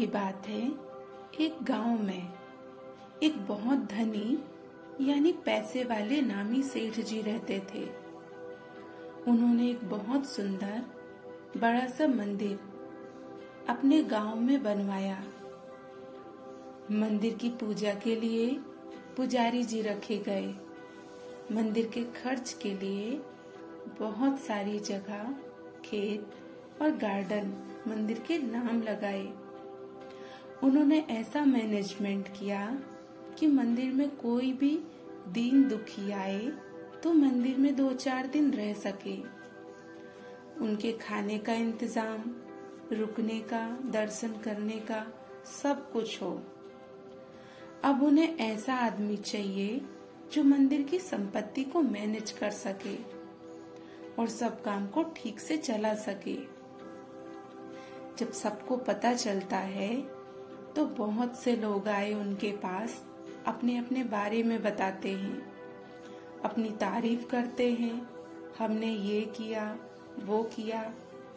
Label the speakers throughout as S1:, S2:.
S1: की बात है, एक गांव में एक बहुत धनी यानी पैसे वाले नामी सेठ जी रहते थे। उन्होंने एक बहुत सुंदर बड़ा सा मंदिर अपने गांव में बनवाया। मंदिर की पूजा के लिए पुजारी जी रखे गए। मंदिर के खर्च के लिए बहुत सारी जगह, खेत और गार्डन मंदिर के नाम लगाए। उन्होंने ऐसा मैनेजमेंट किया कि मंदिर में कोई भी दीन दुखी आए तो मंदिर में 2-4 दिन रह सके। उनके खाने का इंतजाम, रुकने का, दर्शन करने का सब कुछ हो। अब उन्हें ऐसा आदमी चाहिए जो मंदिर की संपत्ति को मैनेज कर सके और सब काम को ठीक से चला सके। जब सबको पता चलता है तो बहुत से लोग आए उनके पास, अपने अपने बारे में बताते हैं, अपनी तारीफ करते हैं, हमने ये किया वो किया,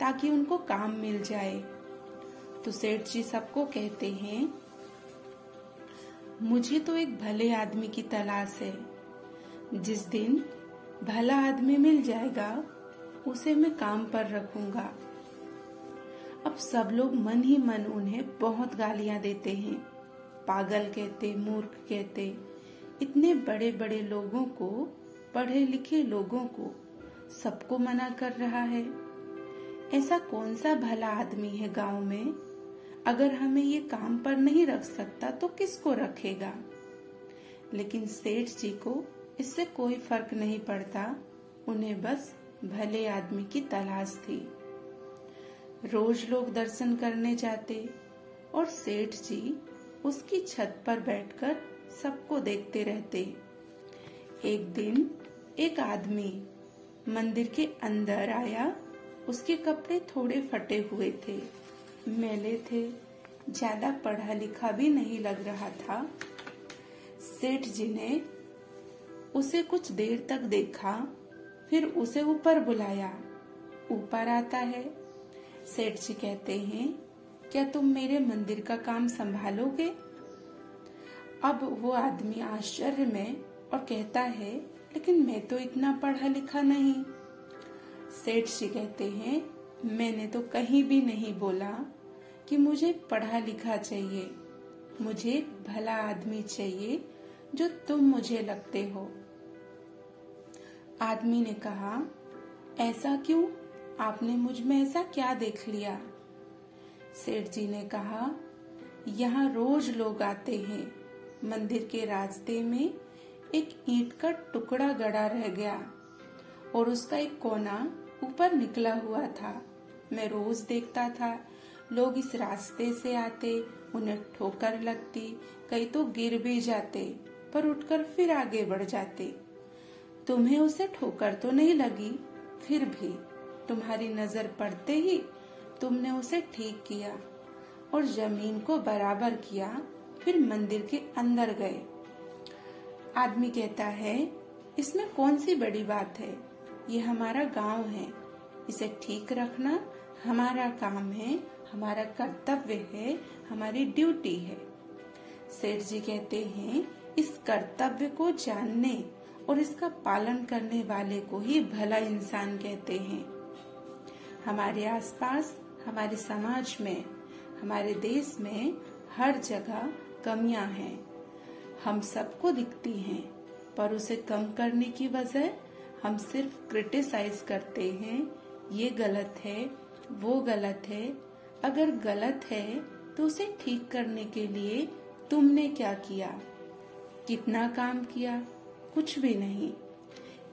S1: ताकि उनको काम मिल जाए। तो सेठ जी सबको कहते हैं, मुझे तो एक भले आदमी की तलाश है। जिस दिन भला आदमी मिल जाएगा उसे मैं काम पर रखूंगा। अब सब लोग मन ही मन उन्हें बहुत गालियां देते हैं, पागल कहते, मूर्ख कहते। इतने बड़े बड़े लोगों को, पढ़े लिखे लोगों को सबको मना कर रहा है। ऐसा कौन सा भला आदमी है गांव में? अगर हमें ये काम पर नहीं रख सकता तो किसको रखेगा? लेकिन सेठ जी को इससे कोई फर्क नहीं पड़ता। उन्हें बस भले आदमी की तलाश थी। रोज लोग दर्शन करने जाते और सेठ जी उसकी छत पर बैठकर सबको देखते रहते। एक दिन एक आदमी मंदिर के अंदर आया। उसके कपड़े थोड़े फटे हुए थे, मैले थे, ज्यादा पढ़ा लिखा भी नहीं लग रहा था। सेठ जी ने उसे कुछ देर तक देखा, फिर उसे ऊपर बुलाया। ऊपर आता है। सेठ जी कहते हैं, क्या तुम मेरे मंदिर का काम संभालोगे? अब वो आदमी आश्चर्य में और कहता है, लेकिन मैं तो इतना पढ़ा लिखा नहीं। सेठ जी कहते हैं, मैंने तो कहीं भी नहीं बोला कि मुझे पढ़ा लिखा चाहिए। मुझे भला आदमी चाहिए जो तुम मुझे लगते हो। आदमी ने कहा, ऐसा क्यों? आपने मुझ में ऐसा क्या देख लिया? सेठ जी ने कहा, यहाँ रोज लोग आते हैं। मंदिर के रास्ते में एक ईंट का टुकड़ा गड़ा रह गया और उसका एक कोना ऊपर निकला हुआ था। मैं रोज देखता था, लोग इस रास्ते से आते, उन्हें ठोकर लगती, कई तो गिर भी जाते, पर उठकर फिर आगे बढ़ जाते। तुम्हें उसे ठोकर तो नहीं लगी, फिर भी तुम्हारी नजर पड़ते ही तुमने उसे ठीक किया और जमीन को बराबर किया, फिर मंदिर के अंदर गए। आदमी कहता है, इसमें कौन सी बड़ी बात है? ये हमारा गांव है, इसे ठीक रखना हमारा काम है, हमारा कर्तव्य है, हमारी ड्यूटी है। सेठ जी कहते हैं, इस कर्तव्य को जानने और इसका पालन करने वाले को ही भला इंसान कहते हैं। हमारे आसपास, हमारे समाज में, हमारे देश में हर जगह कमियां हैं। हम सबको दिखती हैं, पर उसे कम करने की वजह हम सिर्फ क्रिटिसाइज करते हैं। ये गलत है, वो गलत है। अगर गलत है तो उसे ठीक करने के लिए तुमने क्या किया? कितना काम किया? कुछ भी नहीं।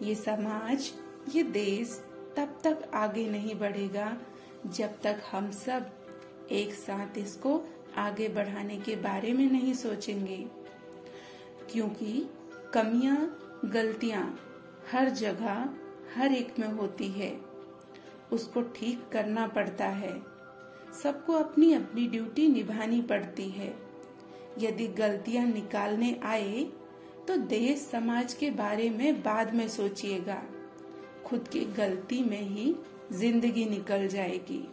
S1: ये समाज, ये देश तब तक आगे नहीं बढ़ेगा जब तक हम सब एक साथ इसको आगे बढ़ाने के बारे में नहीं सोचेंगे। क्योंकि कमियां, गलतियां हर जगह, हर एक में होती है। उसको ठीक करना पड़ता है। सबको अपनी अपनी ड्यूटी निभानी पड़ती है। यदि गलतियां निकालने आए तो देश समाज के बारे में बाद में सोचिएगा। खुद की गलती में ही जिंदगी निकल जाएगी।